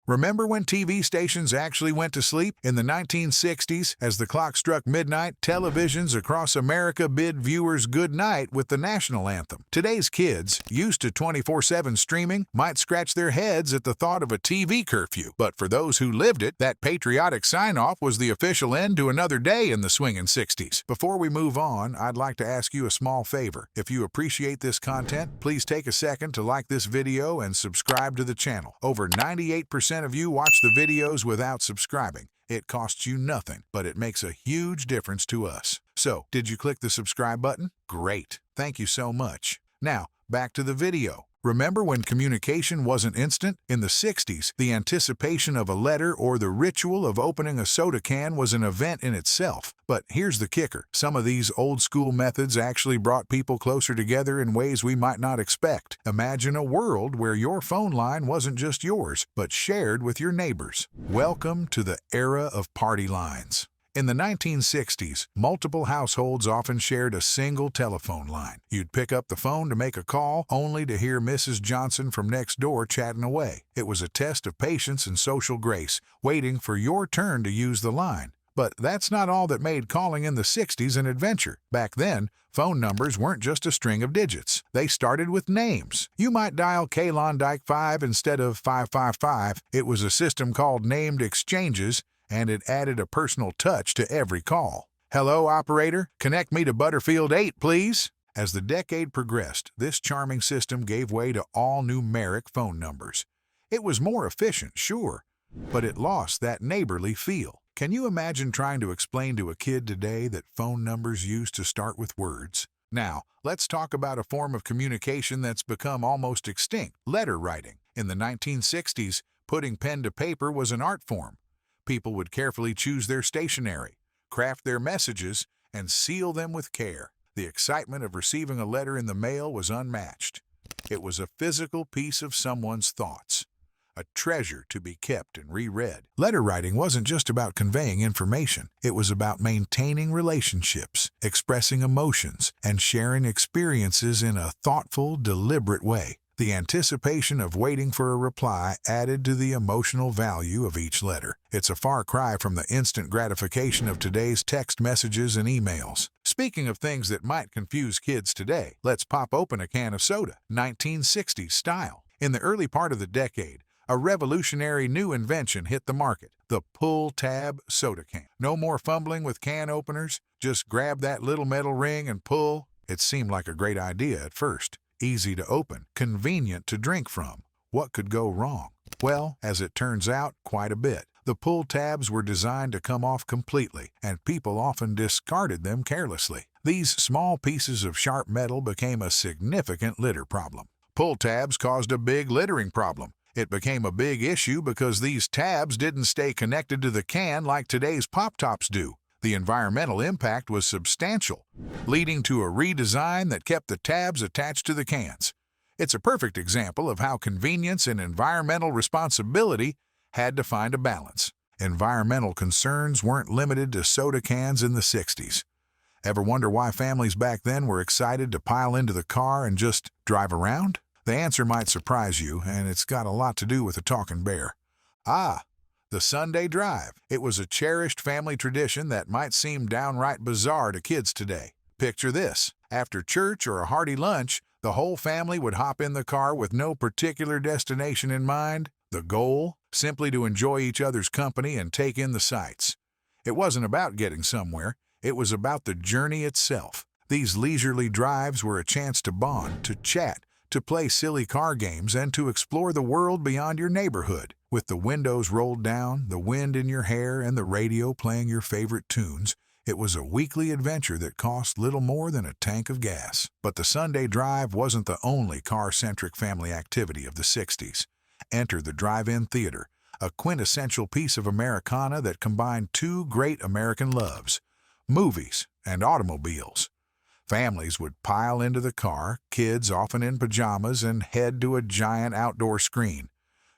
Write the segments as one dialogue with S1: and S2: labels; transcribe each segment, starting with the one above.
S1: Remember when TV stations actually went to sleep? In the 1960s, as the clock struck midnight, televisions across America bid viewers good night with the national anthem. Today's kids, used to 24/7 streaming, might scratch their heads at the thought of a TV curfew. But for those who lived it, that patriotic sign-off was the official end to another day in the swinging 60s. Before we move on, I'd like to ask you a small favor. If you appreciate this content, please take a second to like this video and subscribe to the channel. Over 98% of you watch the videos without subscribing. It costs you nothing, but it makes a huge difference to us. So, did you click the subscribe button? Great. Thank you so much. Now, back to the video. Remember when communication wasn't instant? In the 60s, the anticipation of a letter or the ritual of opening a soda can was an event in itself. But here's the kicker. Some of these old-school methods actually brought people closer together in ways we might not expect. Imagine a world where your phone line wasn't just yours, but shared with your neighbors. Welcome to the era of party lines. In the 1960s, multiple households often shared a single telephone line. You'd pick up the phone to make a call, only to hear Mrs. Johnson from next door chatting away. It was a test of patience and social grace, waiting for your turn to use the line. But that's not all that made calling in the 60s an adventure. Back then, phone numbers weren't just a string of digits. They started with names. You might dial Klondike 5 instead of 555. It was a system called named exchanges, and it added a personal touch to every call. Hello, operator. Connect me to Butterfield 8, please. As the decade progressed, this charming system gave way to all numeric phone numbers. It was more efficient, sure, but it lost that neighborly feel. Can you imagine trying to explain to a kid today that phone numbers used to start with words? Now, let's talk about a form of communication that's become almost extinct: letter writing. In the 1960s, putting pen to paper was an art form. People would carefully choose their stationery, craft their messages, and seal them with care. The excitement of receiving a letter in the mail was unmatched. It was a physical piece of someone's thoughts, a treasure to be kept and reread. Letter writing wasn't just about conveying information. It was about maintaining relationships, expressing emotions, and sharing experiences in a thoughtful, deliberate way. The anticipation of waiting for a reply added to the emotional value of each letter. It's a far cry from the instant gratification of today's text messages and emails. Speaking of things that might confuse kids today, let's pop open a can of soda, 1960s style. In the early part of the decade, a revolutionary new invention hit the market: the pull-tab soda can. No more fumbling with can openers. Just grab that little metal ring and pull. It seemed like a great idea at first. Easy to open, convenient to drink from. What could go wrong? Well, as it turns out, quite a bit. The pull tabs were designed to come off completely, and people often discarded them carelessly. These small pieces of sharp metal became a significant litter problem. Pull tabs caused a big littering problem. It became a big issue because these tabs didn't stay connected to the can like today's pop-tops do. The environmental impact was substantial, leading to a redesign that kept the tabs attached to the cans. It's a perfect example of how convenience and environmental responsibility had to find a balance. Environmental concerns weren't limited to soda cans in the 60s. Ever wonder why families back then were excited to pile into the car and just drive around? The answer might surprise you, and it's got a lot to do with a talking bear. The Sunday drive. It was a cherished family tradition that might seem downright bizarre to kids today. Picture this. After church or a hearty lunch, the whole family would hop in the car with no particular destination in mind. The goal? Simply to enjoy each other's company and take in the sights. It wasn't about getting somewhere. It was about the journey itself. These leisurely drives were a chance to bond, to chat, to play silly car games, and to explore the world beyond your neighborhood. With the windows rolled down, the wind in your hair, and the radio playing your favorite tunes, it was a weekly adventure that cost little more than a tank of gas. But the Sunday drive wasn't the only car-centric family activity of the 60s. Enter the drive-in theater, a quintessential piece of Americana that combined two great American loves: movies and automobiles. Families would pile into the car, kids often in pajamas, and head to a giant outdoor screen.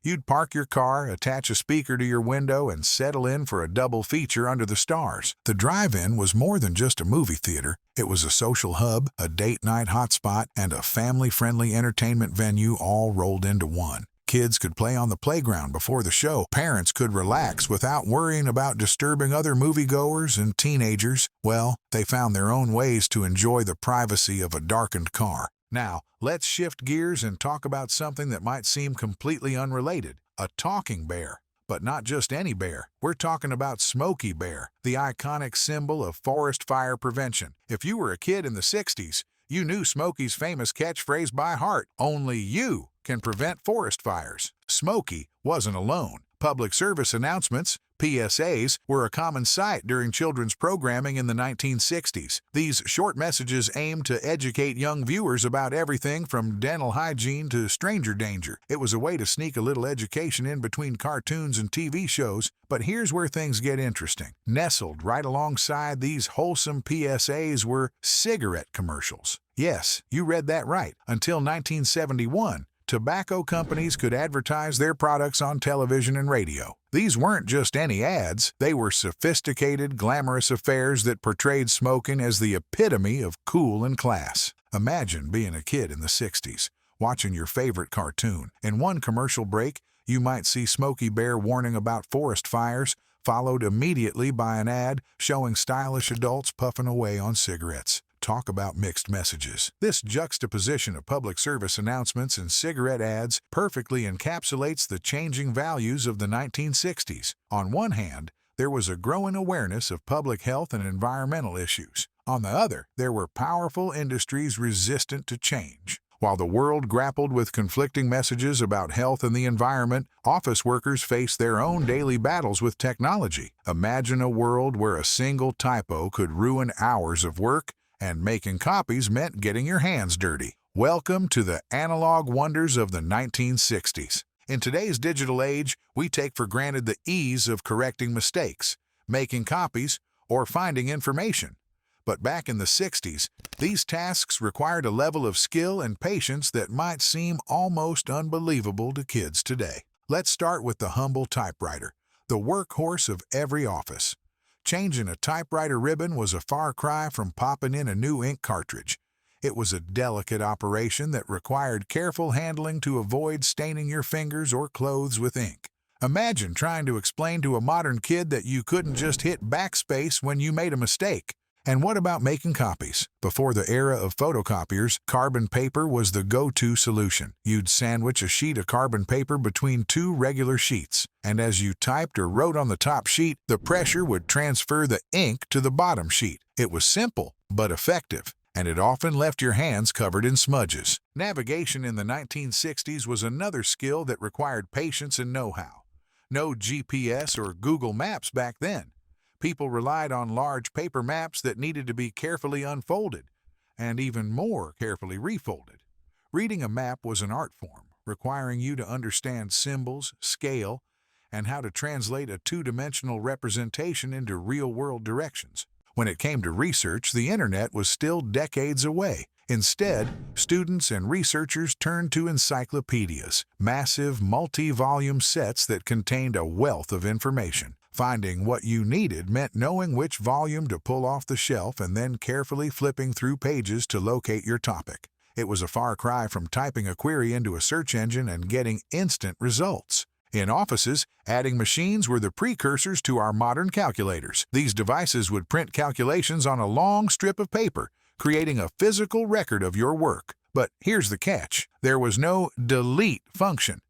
S1: You'd park your car, attach a speaker to your window, and settle in for a double feature under the stars. The drive-in was more than just a movie theater. It was a social hub, a date night hotspot, and a family-friendly entertainment venue all rolled into one. Kids could play on the playground before the show. Parents could relax without worrying about disturbing other moviegoers, and teenagers, well, they found their own ways to enjoy the privacy of a darkened car. Now, let's shift gears and talk about something that might seem completely unrelated: a talking bear. But not just any bear. We're talking about Smokey Bear, the iconic symbol of forest fire prevention. If you were a kid in the 60s, you knew Smokey's famous catchphrase by heart: "Only you can prevent forest fires." Smokey wasn't alone. Public service announcements, PSAs, were a common sight during children's programming in the 1960s. These short messages aimed to educate young viewers about everything from dental hygiene to stranger danger. It was a way to sneak a little education in between cartoons and TV shows, but here's where things get interesting. Nestled right alongside these wholesome PSAs were cigarette commercials. Yes, you read that right. Until 1971, tobacco companies could advertise their products on television and radio. These weren't just any ads, they were sophisticated, glamorous affairs that portrayed smoking as the epitome of cool and class. Imagine being a kid in the 60s, watching your favorite cartoon. In one commercial break, you might see Smokey Bear warning about forest fires, followed immediately by an ad showing stylish adults puffing away on cigarettes. Talk about mixed messages. This juxtaposition of public service announcements and cigarette ads perfectly encapsulates the changing values of the 1960s. On one hand, there was a growing awareness of public health and environmental issues. On the other, there were powerful industries resistant to change. While the world grappled with conflicting messages about health and the environment, office workers faced their own daily battles with technology. Imagine a world where a single typo could ruin hours of work, and making copies meant getting your hands dirty. Welcome to the analog wonders of the 1960s. In today's digital age, we take for granted the ease of correcting mistakes, making copies, or finding information. But back in the 60s, these tasks required a level of skill and patience that might seem almost unbelievable to kids today. Let's start with the humble typewriter, the workhorse of every office. Changing a typewriter ribbon was a far cry from popping in a new ink cartridge. It was a delicate operation that required careful handling to avoid staining your fingers or clothes with ink. Imagine trying to explain to a modern kid that you couldn't just hit backspace when you made a mistake. And what about making copies? Before the era of photocopiers, carbon paper was the go-to solution. You'd sandwich a sheet of carbon paper between two regular sheets, and as you typed or wrote on the top sheet, the pressure would transfer the ink to the bottom sheet. It was simple, but effective, and it often left your hands covered in smudges. Navigation in the 1960s was another skill that required patience and know-how. No GPS or Google Maps back then. People relied on large paper maps that needed to be carefully unfolded, and even more carefully refolded. Reading a map was an art form, requiring you to understand symbols, scale, and how to translate a two-dimensional representation into real-world directions. When it came to research, the internet was still decades away. Instead, students and researchers turned to encyclopedias, massive multi-volume sets that contained a wealth of information. Finding what you needed meant knowing which volume to pull off the shelf and then carefully flipping through pages to locate your topic. It was a far cry from typing a query into a search engine and getting instant results. In offices, adding machines were the precursors to our modern calculators. These devices would print calculations on a long strip of paper, creating a physical record of your work. But here's the catch: there was no delete function.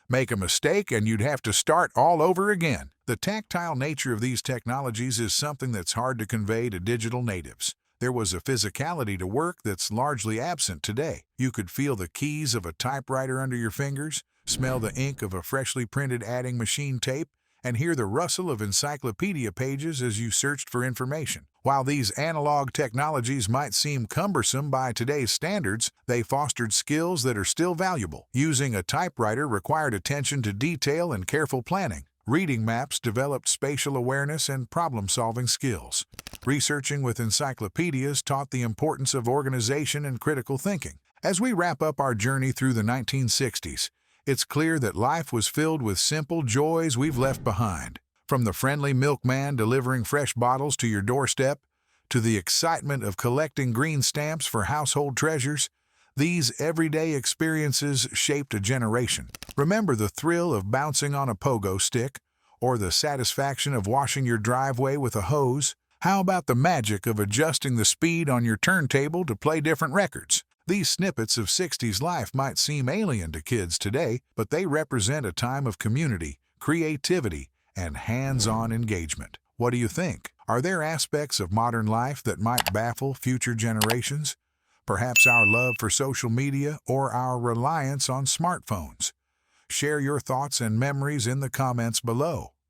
S1: Make a mistake and you'd have to start all over again. The tactile nature of these technologies is something that's hard to convey to digital natives. There was a physicality to work that's largely absent today. You could feel the keys of a typewriter under your fingers, smell the ink of a freshly printed adding machine tape, and hear the rustle of encyclopedia pages as you searched for information. While these analog technologies might seem cumbersome by today's standards, they fostered skills that are still valuable. Using a typewriter required attention to detail and careful planning. Reading maps developed spatial awareness and problem-solving skills. Researching with encyclopedias taught the importance of organization and critical thinking. As we wrap up our journey through the 1960s, it's clear that life was filled with simple joys we've left behind. From the friendly milkman delivering fresh bottles to your doorstep, to the excitement of collecting green stamps for household treasures, These everyday experiences shaped a generation. Remember the thrill of bouncing on a pogo stick? Or the satisfaction of washing your driveway with a hose? How about the magic of adjusting the speed on your turntable to play different records? These snippets of 60s life might seem alien to kids today, but they represent a time of community, creativity, and hands-on engagement. What do you think? Are there aspects of modern life that might baffle future generations? Perhaps our love for social media or our reliance on smartphones? Share your thoughts and memories in the comments below.